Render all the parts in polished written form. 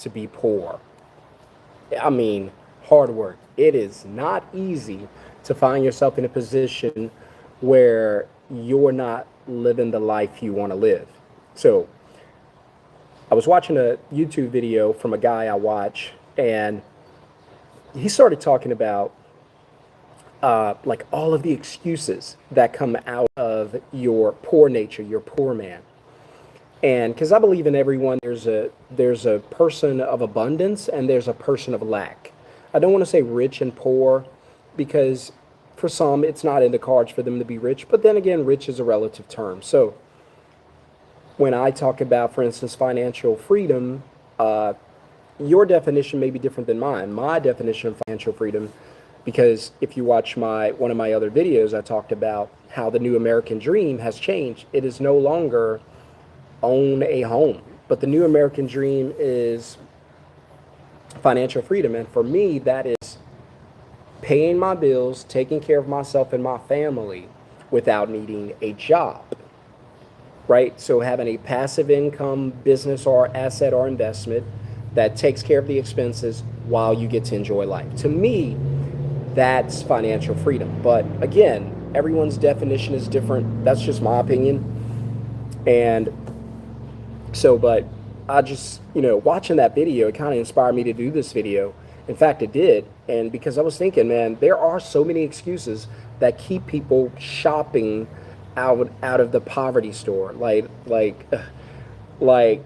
to be poor. I mean, hard work. It is not easy to find yourself in a position where you're not living the life you want to live. So, I was watching a YouTube video from a guy I watch, and he started talking about like all of the excuses that come out of your poor nature, your poor man. And because I believe in everyone, there's a person of abundance and there's a person of lack. I don't want to say rich and poor because for some it's not in the cards for them to be rich. But then again, rich is a relative term. So when I talk about, for instance, financial freedom, your definition may be different than mine. My definition of financial freedom, because if you watch my one of my other videos, I talked about how the new American dream has changed. It is no longer own a home, but the new American dream is financial freedom. And for me, that is paying my bills, taking care of myself and my family without needing a job, right? So having a passive income business or asset or investment that takes care of the expenses while you get to enjoy life. To me, that's financial freedom. But again, everyone's definition is different. That's just my opinion. And so, but I just, watching that video, it kind of inspired me to do this video. In fact, it did. And because I was thinking, man, there are so many excuses that keep people shopping out of the poverty store. Like, and I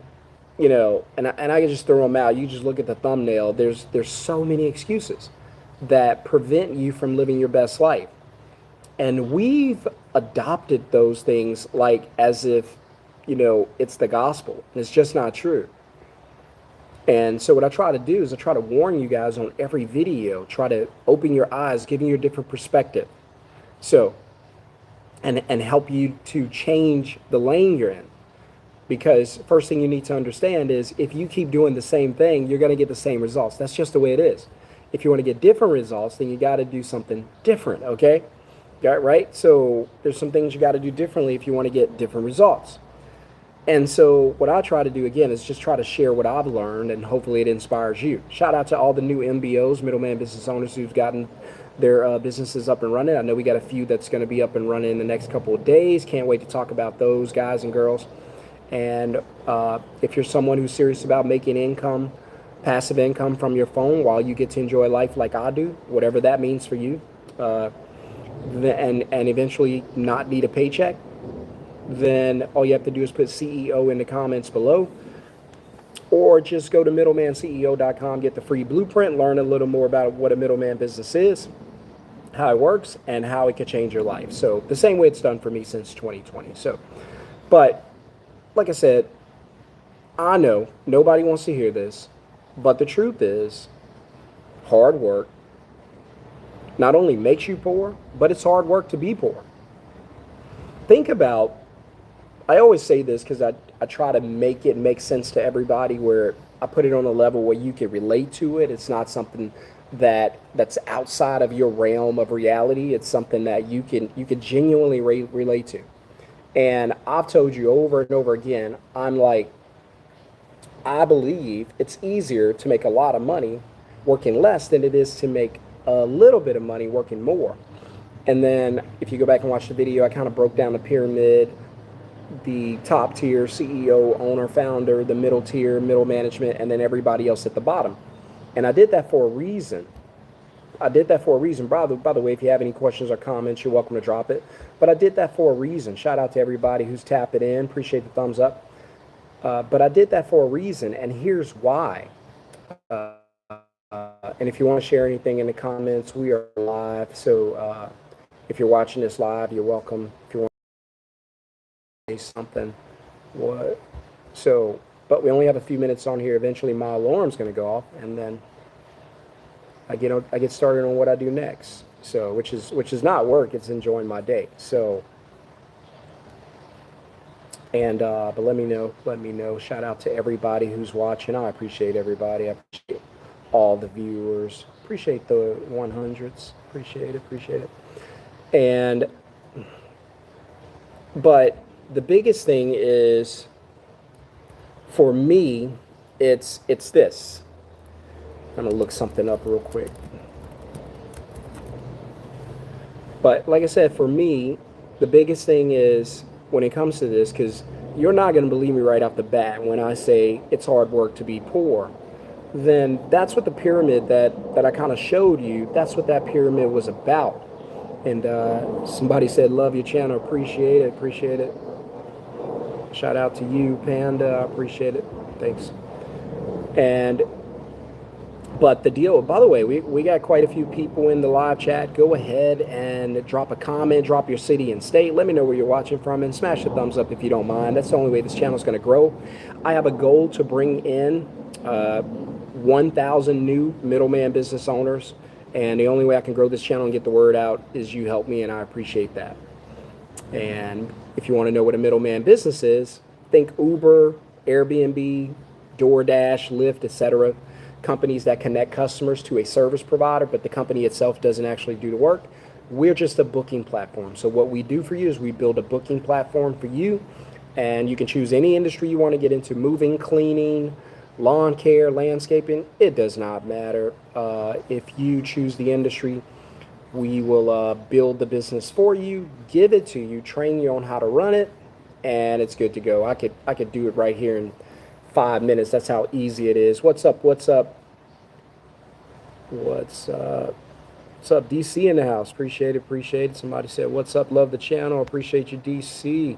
can just throw them out. You just look at the thumbnail. There's so many excuses that prevent you from living your best life. And we've adopted those things like as if, it's the gospel. And it's just not true. And so what I try to do is I try to warn you guys on every video, try to open your eyes, giving you a different perspective. So, and help you to change the lane you're in. Because first thing you need to understand is if you keep doing the same thing, you're going to get the same results. That's just the way it is. If you want to get different results, then you got to do something different, okay? Got it, right? So there's some things you got to do differently if you want to get different results. And so what I try to do, again, is just try to share what I've learned, and hopefully it inspires you. Shout out to all the new MBOs, middleman business owners, who've gotten their businesses up and running. I know we got a few that's going to be up and running in the next couple of days. Can't wait to talk about those guys and girls. And if you're someone who's serious about making income, passive income from your phone while you get to enjoy life like I do, whatever that means for you, and eventually not need a paycheck, then all you have to do is put CEO in the comments below, or just go to middlemanceo.com, get the free blueprint, learn a little more about what a middleman business is, how it works, and how it could change your life. So the same way it's done for me since 2020. So, but like I said, I know nobody wants to hear this, but the truth is hard work not only makes you poor, but it's hard work to be poor. Think about, I always say this because I try to make it make sense to everybody, where I put it on a level where you can relate to it. It's not something that's outside of your realm of reality. It's something that you can genuinely relate to. And I've told you over and over again, I'm like, I believe it's easier to make a lot of money working less than it is to make a little bit of money working more. And then if you go back and watch the video, I kind of broke down the pyramid, the top tier, CEO, owner, founder, the middle tier, middle management, and then everybody else at the bottom. And I did that for a reason. By the way, if you have any questions or comments, you're welcome to drop it. But I did that for a reason. Shout out to everybody who's tapping in. Appreciate the thumbs up. But I did that for a reason, and here's why. And if you want to share anything in the comments, we are live. So if you're watching this live, you're welcome. If you want to say something, what? So, but we only have a few minutes on here. Eventually, my alarm's going to go off, and then I get started on what I do next. So, which is not work; it's enjoying my day. So, and but let me know. Shout out to everybody who's watching. I appreciate everybody. I appreciate all the viewers. Appreciate the 100s. Appreciate it. And but the biggest thing is, for me, It's this. I'm gonna look something up real quick. But like I said, for me, the biggest thing is when it comes to this, because you're not going to believe me right off the bat when I say it's hard work to be poor, then that's what the pyramid that I kind of showed you, that's what that pyramid was about. And somebody said, love your channel, appreciate it, appreciate it. Shout out to you, Panda, I appreciate it. Thanks. And but the deal, by the way, we got quite a few people in the live chat. Go ahead and drop a comment, drop your city and state. Let me know where you're watching from, and smash the thumbs up if you don't mind. That's the only way this channel is going to grow. I have a goal to bring in 1,000 new middleman business owners, and the only way I can grow this channel and get the word out is you help me, and I appreciate that. And if you want to know what a middleman business is, think Uber, Airbnb, DoorDash, Lyft, etc. Companies that connect customers to a service provider, but the company itself doesn't actually do the work. We're just a booking platform. So what we do for you is we build a booking platform for you, and you can choose any industry you want to get into: moving, cleaning, lawn care, landscaping. It does not matter. If you choose the industry, we will build the business for you, give it to you, train you on how to run it, and it's good to go. I could do it right here in 5 minutes. That's how easy it is. What's up? What's up? What's up? What's up? DC in the house. Appreciate it. Appreciate it. Somebody said, what's up? Love the channel. Appreciate you, DC.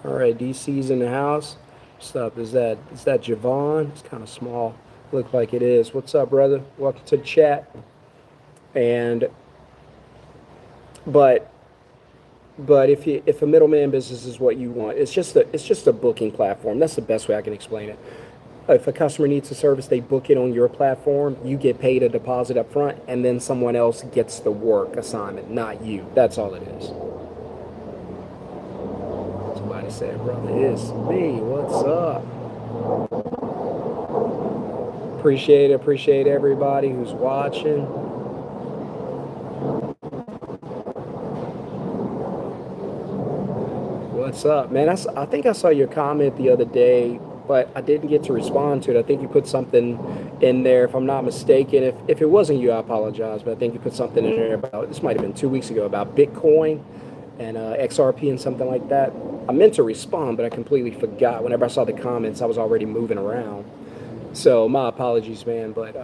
All right, DC's in the house. What's up? Is that Javon? It's kind of small. Look like it is. What's up, brother? Welcome to the chat. And but if a middleman business is what you want, it's just a booking platform. That's the best way I can explain it. If a customer needs a service, they book it on your platform. You get paid a deposit up front, and then someone else gets the work assignment, not you. That's all it is. Somebody said, brother, it's me. What's up? Appreciate everybody who's watching. What's up, man? I think I saw your comment the other day, but I didn't get to respond to it. I think you put something in there, if I'm not mistaken. If it wasn't you, I apologize, but I think you put something in there about, this might have been 2 weeks ago, about Bitcoin and XRP and something like that. I meant to respond, but I completely forgot. Whenever I saw the comments, I was already moving around. So my apologies, man. But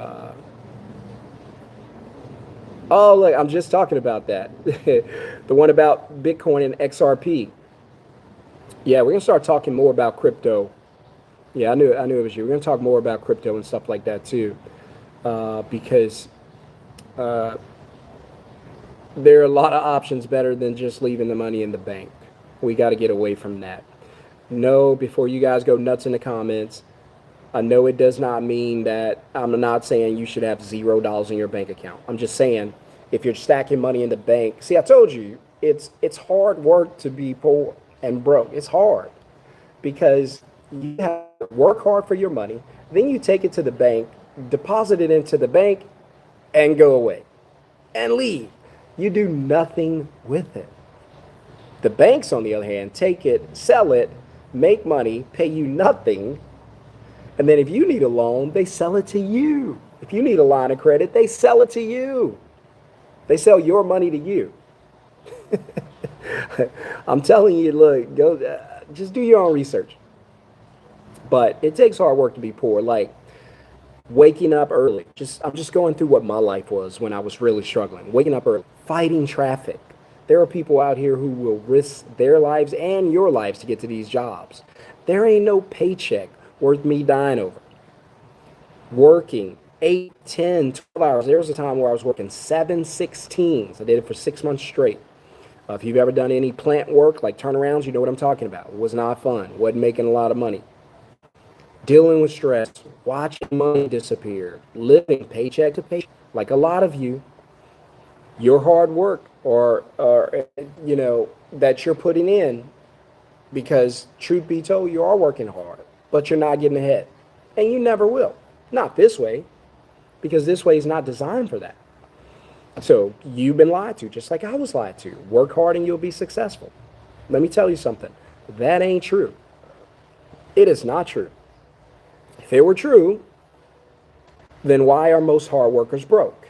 oh, look, I'm just talking about that. The one about Bitcoin and XRP. Yeah, we're gonna start talking more about crypto. Yeah, I knew it was you. We're gonna talk more about crypto and stuff like that too, because there are a lot of options better than just leaving the money in the bank. We got to get away from that. No, before you guys go nuts in the comments, I know it does not mean that, I'm not saying you should have $0 in your bank account. I'm just saying if you're stacking money in the bank. See, I told you it's hard work to be poor and broke. It's hard because you have to work hard for your money, then you take it to the bank, deposit it into the bank, and go away and leave. You do nothing with it. The banks, on the other hand, take it, sell it, make money, pay you nothing, and then if you need a loan, they sell it to you. If you need a line of credit, they sell it to you. They sell your money to you. I'm telling you, look, go, just do your own research. But it takes hard work to be poor. Like waking up early. I'm just going through what my life was when I was really struggling. Waking up early, fighting traffic. There are people out here who will risk their lives and your lives to get to these jobs. There ain't no paycheck worth me dying over. Working 8, 10, 12 hours. There was a time where I was working 7 16s. I did it for 6 months straight. If you've ever done any plant work, like turnarounds, you know what I'm talking about. It was not fun. Wasn't making a lot of money. Dealing with stress, watching money disappear, living paycheck to paycheck. Like a lot of you, your hard work or you know, that you're putting in, because truth be told, you are working hard, but you're not getting ahead. And you never will. Not this way, because this way is not designed for that. So you've been lied to, just like I was lied to. Work hard and you'll be successful. Let me tell you something. That ain't true. It is not true. If it were true, then why are most hard workers broke?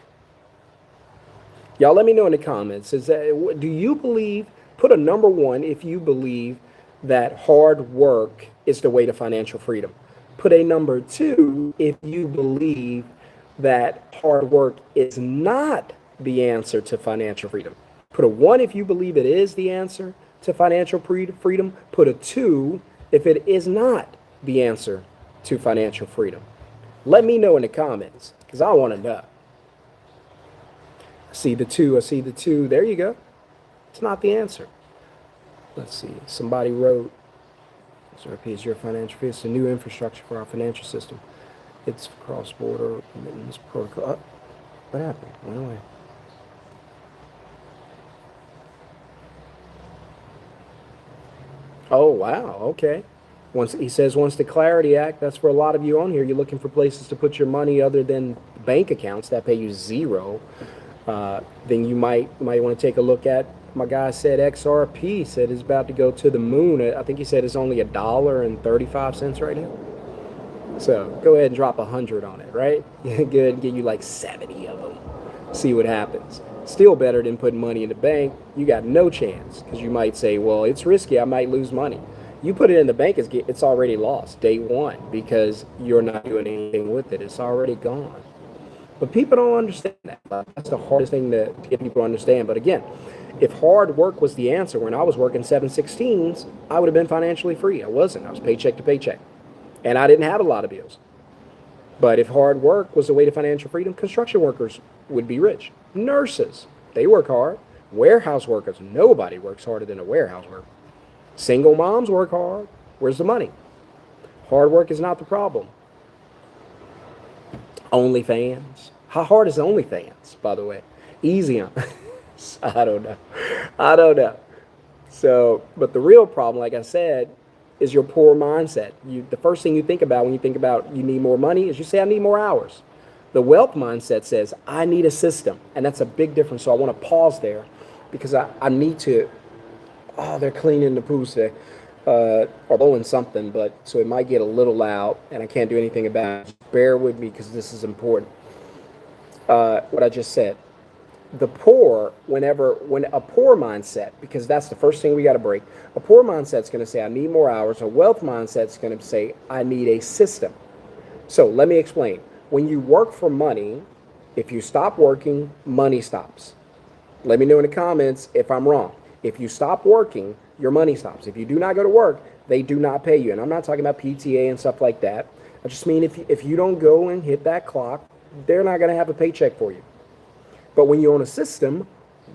Y'all let me know in the comments. Do you believe, put a number one if you believe that hard work is the way to financial freedom. Put a number two if you believe that hard work is not the answer to financial freedom. Put a one if you believe it is the answer to financial freedom. Put a two if it is not the answer to financial freedom. Let me know in the comments because I want to know. I see the two. There you go. It's not the answer. Let's see. Somebody wrote, SRP is your financial freedom. It's a new infrastructure for our financial system. It's cross-border remittance protocol. Oh, what happened? Went away. Oh, wow. Okay. Once he says once the Clarity Act, that's for a lot of you on here. You're looking for places to put your money other than bank accounts that pay you zero. Then you might want to take a look at. My guy said XRP said it's about to go to the moon. I think he said it's only $1.35 right now. So go ahead and drop 100 on it, right? Good, get you like 70 of them. See what happens. Still better than putting money in the bank. You got no chance because you might say, well, it's risky. I might lose money. You put it in the bank, it's already lost day one because you're not doing anything with it. It's already gone. But people don't understand that. That's the hardest thing to get people to understand. But again, if hard work was the answer, when I was working 7/16s, I would have been financially free. I wasn't. I was paycheck to paycheck. And I didn't have a lot of bills. But if hard work was the way to financial freedom, construction workers would be rich. Nurses, they work hard. Warehouse workers, nobody works harder than a warehouse worker. Single moms work hard. Where's the money? Hard work is not the problem. OnlyFans. How hard is OnlyFans, by the way? Easy on. I don't know. So, but the real problem, like I said, is your poor mindset. The first thing you think about when you think about you need more money is you say, I need more hours. The wealth mindset says, I need a system. And that's a big difference. So I want to pause there because I need to, they're cleaning the pools today. Or blowing something, but so it might get a little loud and I can't do anything about it. Just bear with me because this is important. What I just said. The poor, when a poor mindset, because that's the first thing we got to break, a poor mindset's going to say, I need more hours. A wealth mindset's going to say, I need a system. So let me explain. When you work for money, if you stop working, money stops. Let me know in the comments if I'm wrong. If you stop working, your money stops. If you do not go to work, they do not pay you. And I'm not talking about PTA and stuff like that. I just mean if you don't go and hit that clock, they're not going to have a paycheck for you. But when you own a system,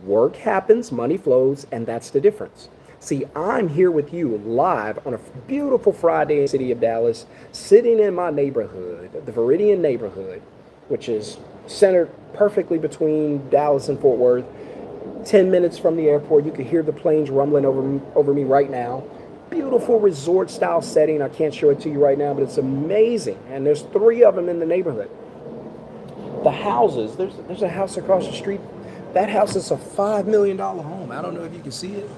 work happens, money flows, and that's the difference. See, I'm here with you live on a beautiful Friday in the city of Dallas, sitting in my neighborhood, the Viridian neighborhood, which is centered perfectly between Dallas and Fort Worth. 10 minutes from the airport. You can hear the planes rumbling over me right now. Beautiful resort style setting. I can't show it to you right now, but it's amazing. And there's 3 of them in the neighborhood. The houses, there's a house across the street. That house is a $5 million home. I don't know if you can see it.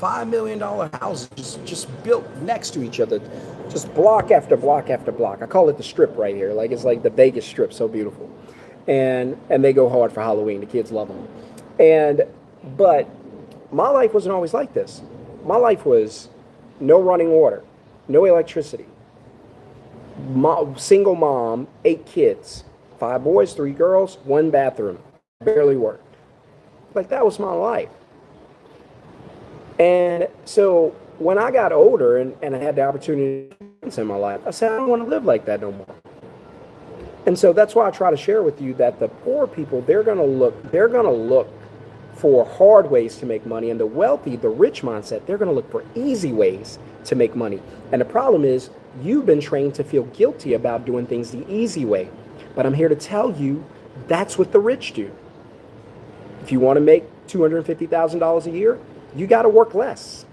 $5 million houses just built next to each other. Just block after block after block. I call it the strip right here. Like it's like the Vegas strip, so beautiful. And they go hard for Halloween. The kids love them. But my life wasn't always like this. My life was no running water, no electricity, single mom, 8 kids, 5 boys, 3 girls, 1 bathroom, barely worked. Like that was my life. And so when I got older and I had the opportunity in my life, I said, I don't want to live like that no more. And so that's why I try to share with you that the poor people, they're going to look for hard ways to make money, and the wealthy, the rich mindset, they're going to look for easy ways to make money. And the problem is you've been trained to feel guilty about doing things the easy way. But I'm here to tell you that's what the rich do. If you want to make $250,000 a year, you got to work less.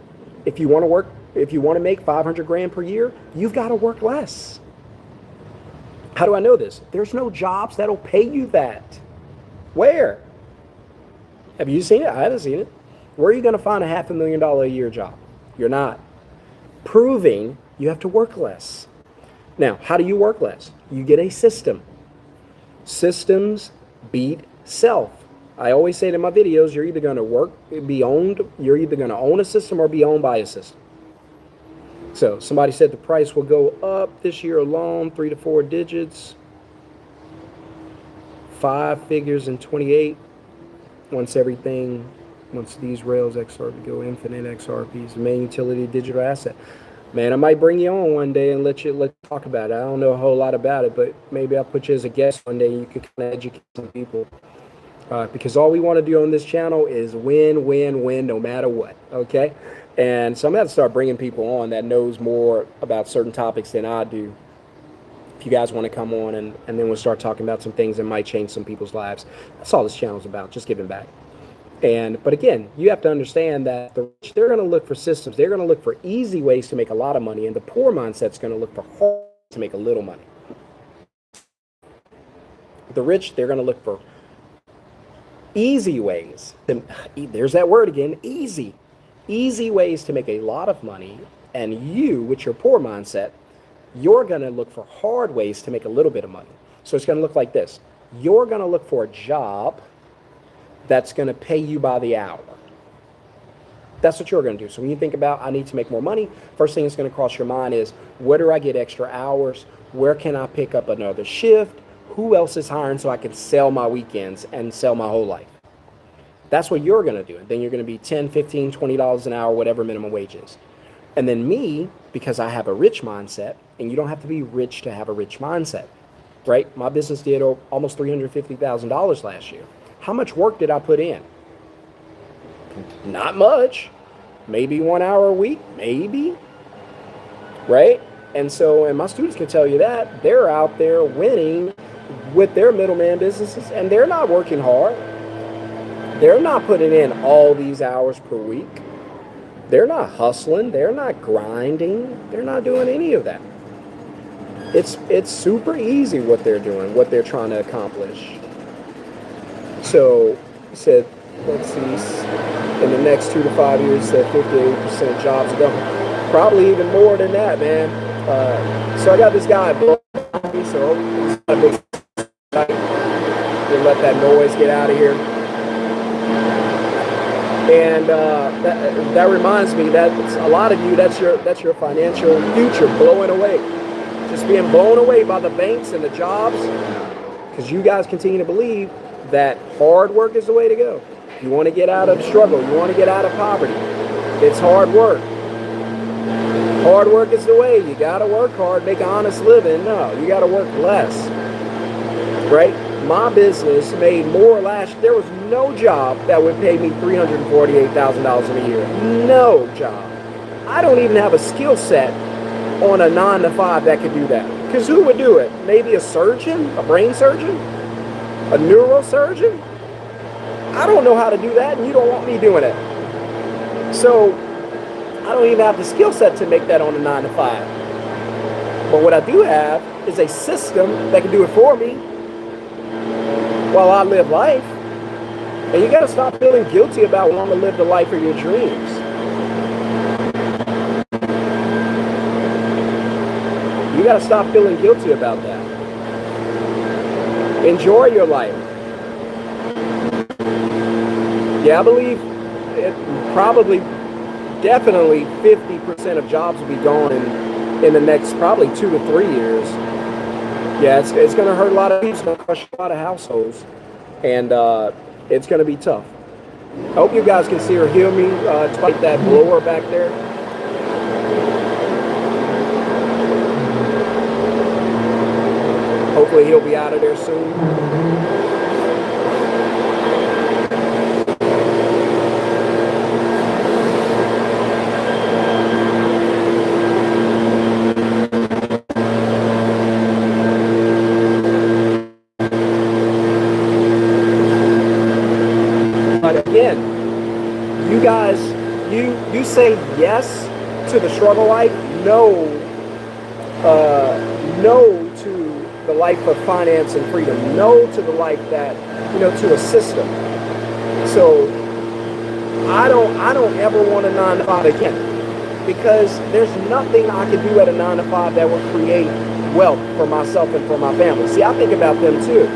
If you want to make 500 grand per year, you've got to work less. How do I know this? There's no jobs that'll pay you that. Where? Have you seen it? I haven't seen it. Where are you going to find a $500,000 a year job? You're not. Proving you have to work less. Now, how do you work less? You get a system. Systems beat self. I always say it in my videos, you're either going to you're either going to own a system or be owned by a system. So somebody said the price will go up this year alone, 3 to 4 digits, 5 figures in 28. Once these rails XRP go infinite XRPs, the main utility digital asset. Man, I might bring you on one day and let you talk about it. I don't know a whole lot about it, but maybe I'll put you as a guest one day and you can kind of educate some people. Because all we want to do on this channel is win, win, win, no matter what. Okay? And so I'm going to have to start bringing people on that knows more about certain topics than I do. If you guys want to come on, and then we'll start talking about some things that might change some people's lives. That's all this channel is about, just giving back. But again, you have to understand that the rich, they're going to look for systems. They're going to look for easy ways to make a lot of money, and the poor mindset's going to look for hard ways to make a little money. The rich, they're going to look for easy ways. There's that word again, easy. Easy ways to make a lot of money, and you, with your poor mindset, you're going to look for hard ways to make a little bit of money. So it's going to look like this. You're going to look for a job that's going to pay you by the hour. That's what you're going to do. So when you think about, I need to make more money, first thing that's going to cross your mind is, where do I get extra hours? Where can I pick up another shift? Who else is hiring so I can sell my weekends and sell my whole life? That's what you're going to do. And then you're going to be $10, $15, $20 an hour, whatever minimum wage is. And then me, because I have a rich mindset, and you don't have to be rich to have a rich mindset, right? My business did almost $350,000 last year. How much work did I put in? Not much. Maybe 1 hour a week, maybe, right? And my students can tell you that. They're out there winning with their middleman businesses, and they're not working hard. They're not putting in all these hours per week. They're not hustling. They're not grinding. They're not doing any of that. It's super easy what they're doing, what they're trying to accomplish. So he said, let's see, in the next 2 to 5 years, that 58% jobs are gone. Probably even more than that, man. So I got this guy, so we'll let that noise get out of here. And that reminds me that a lot of you, that's your financial future blowing away. Just being blown away by the banks and the jobs, because you guys continue to believe that hard work is the way to go. You want to get out of struggle. You want to get out of poverty. It's hard work. Hard work is the way. You got to work hard, make an honest living. No, you got to work less, right? My business made more last. There was no job that would pay me $348,000 a year. No job. I don't even have a skill set on a 9 to 5 that could do that. Because who would do it? Maybe a surgeon, a brain surgeon, a neurosurgeon. I don't know how to do that, and you don't want me doing it. So I don't even have the skill set to make that on a 9 to 5. But what I do have is a system that can do it for me while I live life. And you got to stop feeling guilty about wanting to live the life of your dreams. You got to stop feeling guilty about that. Enjoy your life. Yeah, I believe definitely 50% of jobs will be gone in the next probably 2 to 3 years. Yeah, it's going to hurt a lot of people. It's going to crush a lot of households. And it's going to be tough. I hope you guys can see or hear me despite that blower back there. Hopefully he'll be out of there soon. But again, you guys, you say yes to the struggle life, no to the life of finance and freedom, no to the life that, to a system. So I don't ever want a 9 to 5 again, because there's nothing I can do at a 9 to 5 that will create wealth for myself and for my family. See, I think about them too.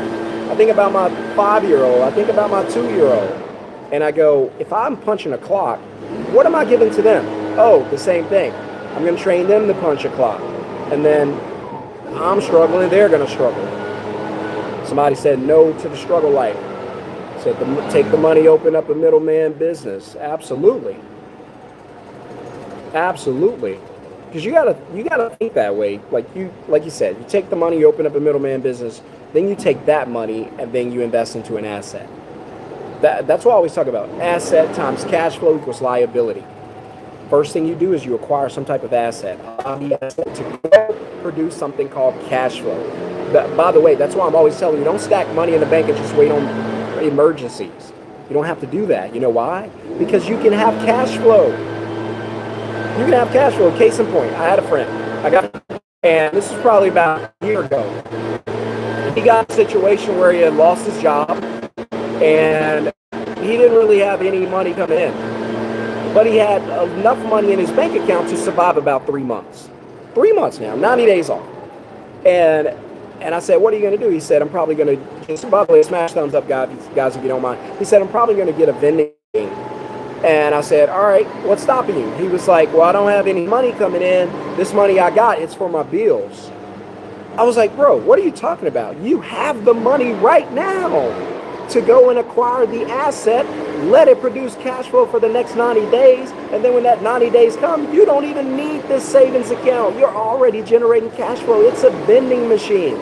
I think about my 5-year-old. I think about my 2-year-old. And I go, if I'm punching a clock, what am I giving to them? Oh, the same thing. I'm going to train them to punch a clock. And then I'm struggling, they're going to struggle. Somebody said no to the struggle life. Said take the money, open up a middleman business. Absolutely. Absolutely. Because you gotta think that way. Like you said, you take the money, you open up a middleman business, then you take that money and then you invest into an asset. That's what I always talk about. Asset times cash flow equals liability. First thing you do is you acquire some type of asset. Allow the asset to produce something called cash flow. By the way, that's why I'm always telling you, don't stack money in the bank and just wait on emergencies. You don't have to do that. You know why? Because you can have cash flow. You can have cash flow. Case in point, I had a friend. And this is probably about a year ago. He got a situation where he had lost his job and he didn't really have any money coming in. But he had enough money in his bank account to survive about 3 months. 3 months now, 90 days off. And I said, what are you going to do? He said, I'm probably going to, just by the way, smash thumbs up, guys, if you don't mind. He said, I'm probably going to get a vending machine. And I said, all right, what's stopping you? He was like, well, I don't have any money coming in. This money I got, it's for my bills. I was like, bro, what are you talking about? You have the money right now to go and acquire the asset, let it produce cash flow for the next 90 days. And then when that 90 days come, you don't even need this savings account. You're already generating cash flow. It's a vending machine.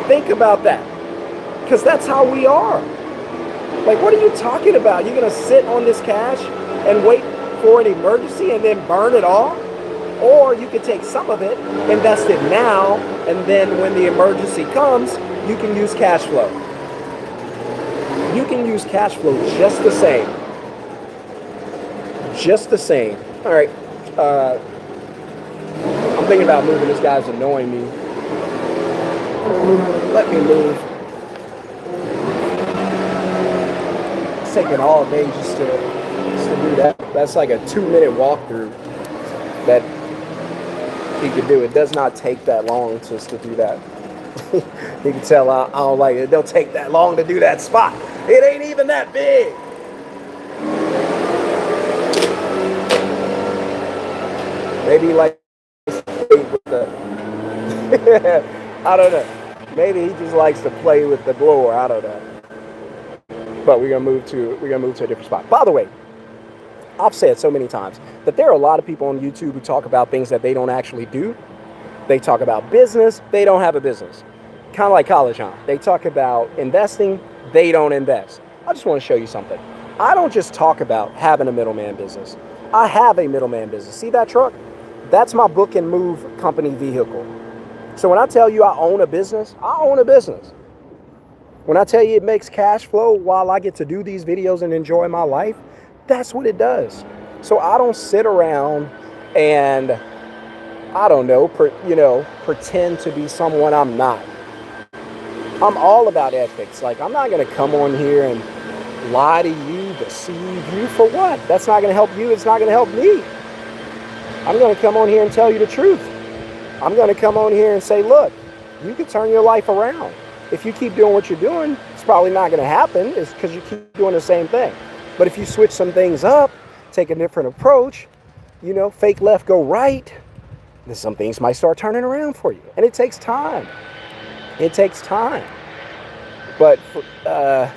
Think about that, because that's how we are. Like, what are you talking about? You're going to sit on this cash and wait for an emergency and then burn it all? Or you could take some of it, invest it now, and then when the emergency comes, you can use cash flow. You can use cash flow just the same. Just the same. All right. I'm thinking about moving. This guy's annoying me. Let me move. It's taking all day just to do that. That's like a 2-minute walkthrough that he could do. It does not take that long just to do that. You can tell I don't like it. It don't take that long to do that spot. It ain't even that big. Maybe like with the I don't know. Maybe he just likes to play with the blower. I don't know. But we're gonna move to a different spot. By the way, I've said so many times that there are a lot of people on YouTube who talk about things that they don't actually do. They talk about business, they don't have a business. Kind of like Shon-Jhon. They talk about investing, they don't invest. I just want to show you something. I don't just talk about having a middleman business. I have a middleman business. See that truck? That's my book and move company vehicle. So when I tell you I own a business, I own a business. When I tell you it makes cash flow while I get to do these videos and enjoy my life, that's what it does. So I don't sit around and, I don't know, pretend to be someone I'm not. I'm all about ethics. Like, I'm not going to come on here and lie to you, deceive you for what? That's not going to help you. It's not going to help me. I'm going to come on here and tell you the truth. I'm going to come on here and say, look, you can turn your life around. If you keep doing what you're doing, it's probably not going to happen. It's because you keep doing the same thing. But if you switch some things up, take a different approach, fake left, go right, then some things might start turning around for you. And it takes time. It takes time. But, well,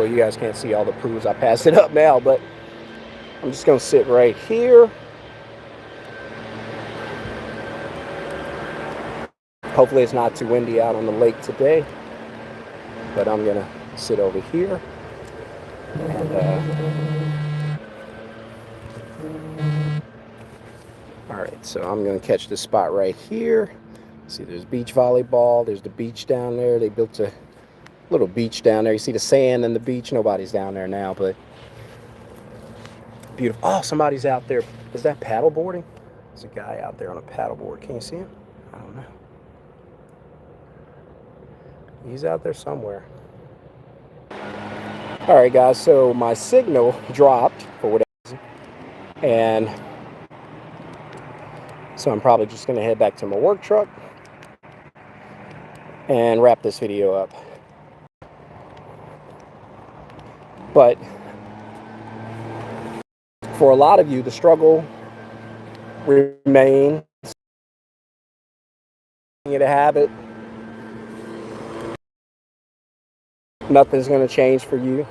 you guys can't see all the proofs. I passed it up now, but I'm just going to sit right here. Hopefully it's not too windy out on the lake today, but I'm going to sit over here. And, all right, so I'm going to catch this spot right here. See, there's beach volleyball. There's the beach down there. They built a little beach down there. You see the sand and the beach. Nobody's down there now, but beautiful. Oh, somebody's out there. Is that paddle boarding? There's a guy out there on a paddle board. Can you see him? I don't know. He's out there somewhere. All right, guys. So my signal dropped for whatever reason. And So I'm probably just going to head back to my work truck and wrap this video up. But for a lot of you, the struggle remains. You to have it. Nothing's going to change for you.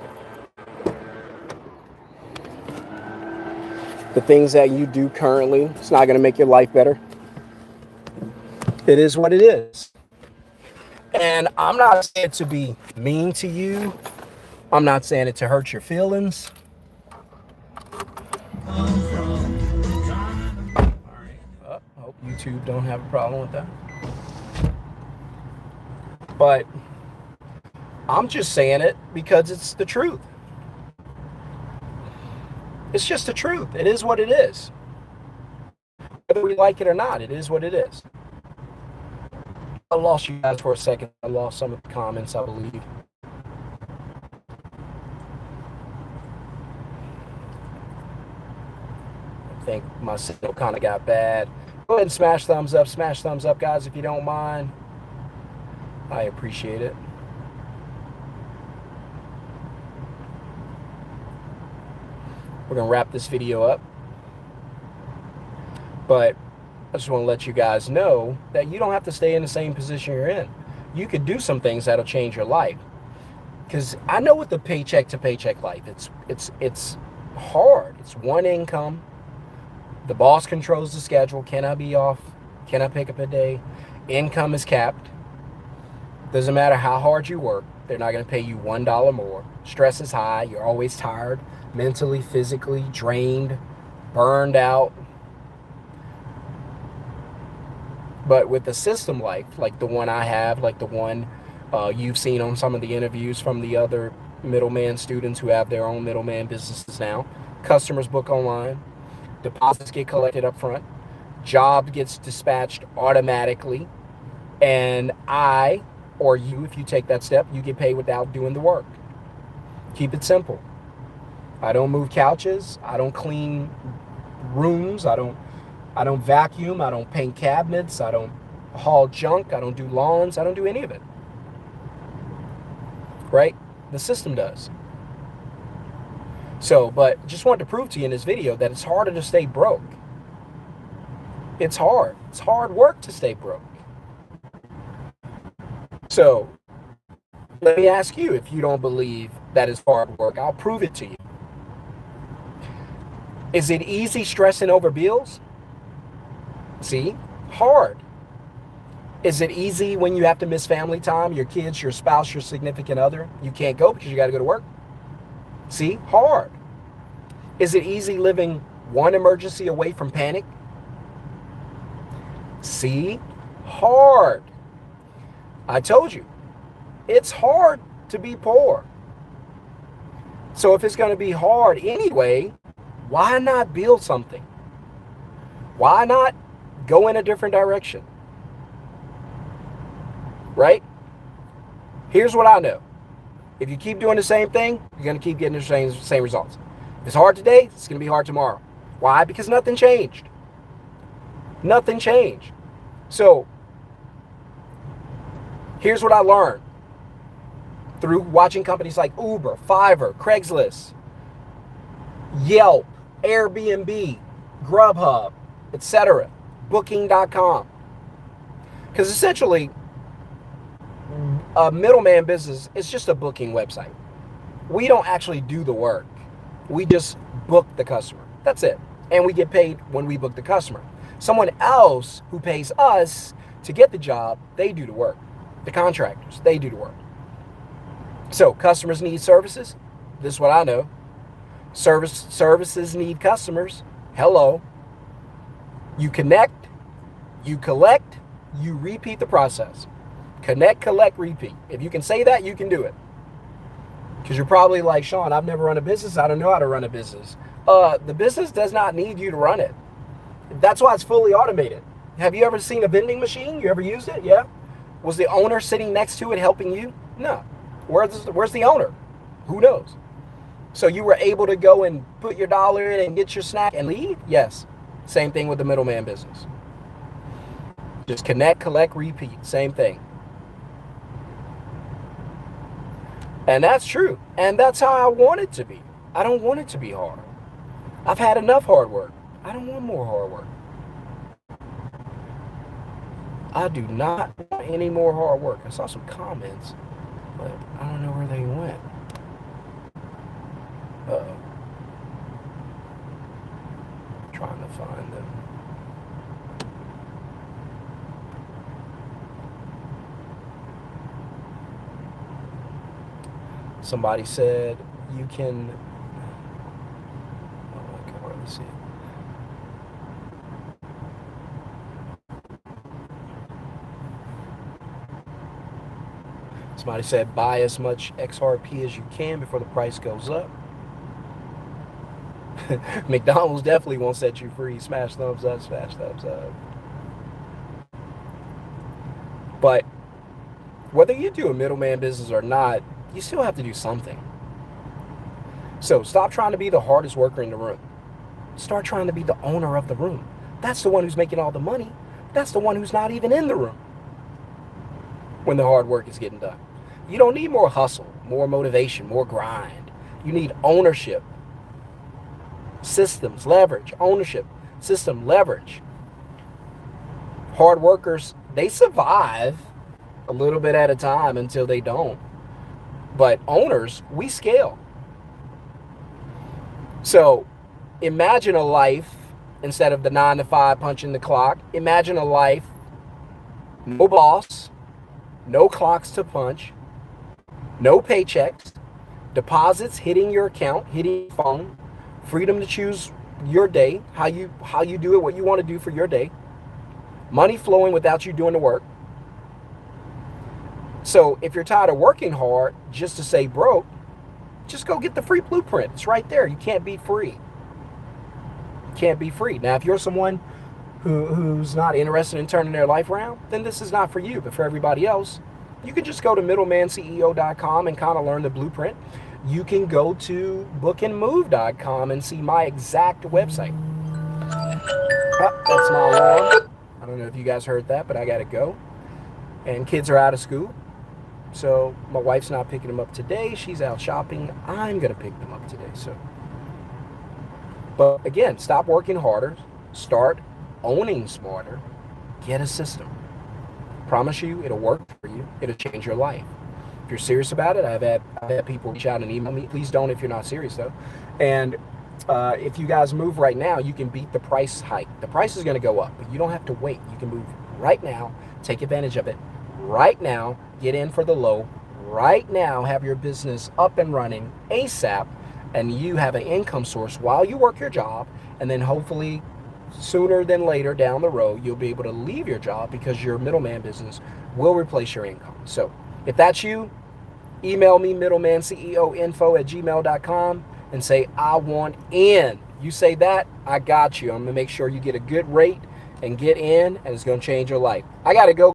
The things that you do currently, it's not going to make your life better. It is what it is. And I'm not saying it to be mean to you. I'm not saying it to hurt your feelings. All right. Hope YouTube don't have a problem with that. But I'm just saying it because it's the truth. It's just the truth. It is what it is. Whether we like it or not, it is what it is. I lost you guys for a second. I lost some of the comments, I believe. I think my signal kind of got bad. Go ahead and smash thumbs up, guys, if you don't mind. I appreciate it. We're going to wrap this video up. But I just want to let you guys know that you don't have to stay in the same position you're in. You could do some things that'll change your life. Because I know with the paycheck to paycheck life, it's hard. It's one income. The boss controls the schedule. Can I be off? Can I pick up a day? Income is capped. Doesn't matter how hard you work. They're not going to pay you $1 more. Stress is high. You're always tired, mentally, physically, drained, burned out. But with the system life, like the one I have, like the one you've seen on some of the interviews from the other middleman students who have their own middleman businesses now, customers book online, deposits get collected up front, job gets dispatched automatically, and I, or you, if you take that step, you get paid without doing the work. Keep it simple. I don't move couches. I don't clean rooms. I don't vacuum. I don't paint cabinets. I don't haul junk. I don't do lawns. I don't do any of it. Right? The system does. So, but just wanted to prove to you in this video that it's harder to stay broke. It's hard. It's hard work to stay broke. So, let me ask you, if you don't believe that it's hard work, I'll prove it to you. Is it easy stressing over bills? See? Hard. Is it easy when you have to miss family time, your kids, your spouse, your significant other? You can't go because you got to go to work. See? Hard. Is it easy living one emergency away from panic? See? Hard. I told you, it's hard to be poor. So if it's going to be hard anyway, why not build something? Why not go in a different direction? Right? Here's what I know. If you keep doing the same thing, you're going to keep getting the same results. If it's hard today, it's going to be hard tomorrow. Why? Because nothing changed. Nothing changed. So, here's what I learned through watching companies like Uber, Fiverr, Craigslist, Yelp, Airbnb, Grubhub, etc., Booking.com. Because essentially, a middleman business is just a booking website. We don't actually do the work. We just book the customer. That's it. And we get paid when we book the customer. Someone else who pays us to get the job, they do the work. The contractors, they do the work. So customers need services. This is what I know. Services need customers. Hello. You connect, you collect, you repeat the process. Connect, collect, repeat. If you can say that, you can do it. Because you're probably like, Sean, I've never run a business. I don't know how to run a business. The business does not need you to run it. That's why it's fully automated. Have you ever seen a vending machine? You ever used it? Yeah. Was the owner sitting next to it helping you? No. Where's the owner? Who knows? So you were able to go and put your dollar in and get your snack and leave? Yes. Same thing with the middleman business. Just connect, collect, repeat. Same thing. And that's true. And that's how I want it to be. I don't want it to be hard. I've had enough hard work. I don't want more hard work. I do not want any more hard work. I saw some comments, but I don't know where they went. Uh-oh. Trying to find them. Somebody said you can. Oh, I can hardly see it. Somebody said buy as much XRP as you can before the price goes up. McDonald's definitely won't set you free. Smash thumbs up, smash thumbs up. But whether you do a middleman business or not, you still have to do something. So stop trying to be the hardest worker in the room. Start trying to be the owner of the room. That's the one who's making all the money. That's the one who's not even in the room when the hard work is getting done. You don't need more hustle, more motivation, more grind. You need ownership. Systems, leverage, ownership, system, leverage. Hard workers, they survive a little bit at a time until they don't. But owners, we scale. So imagine a life, instead of the 9 to 5 punching the clock, imagine a life, no boss, no clocks to punch, no paychecks, deposits hitting your account, hitting your phone, freedom to choose your day, how you do it, what you want to do for your day, money flowing without you doing the work. So if you're tired of working hard just to say broke, just go get the free blueprint. It's right there. You can't be free. You can't be free. Now, if you're someone who's not interested in turning their life around, then this is not for you. But for everybody else, you can just go to middlemanceo.com and kind of learn the blueprint. You can go to bookandmove.com and see my exact website. Oh, that's my alarm. I don't know if you guys heard that, but I got to go. And kids are out of school. So my wife's not picking them up today. She's out shopping. I'm going to pick them up today. So, but again, stop working harder. Start owning smarter. Get a system. Promise you it'll work for you. It'll change your life. If you're serious about it, I've had people reach out and email me. Please don't if you're not serious, though. And if you guys move right now, you can beat the price hike. The price is going to go up, but you don't have to wait. You can move right now. Take advantage of it right now. Get in for the low right now. Have your business up and running ASAP, and you have an income source while you work your job, and then hopefully sooner than later down the road you'll be able to leave your job because your middleman business will replace your income. So if that's you, email me middlemanceo@gmail.com and say I want in. You say that, I got you. I'm gonna make sure you get a good rate and get in, and it's gonna change your life. I gotta go.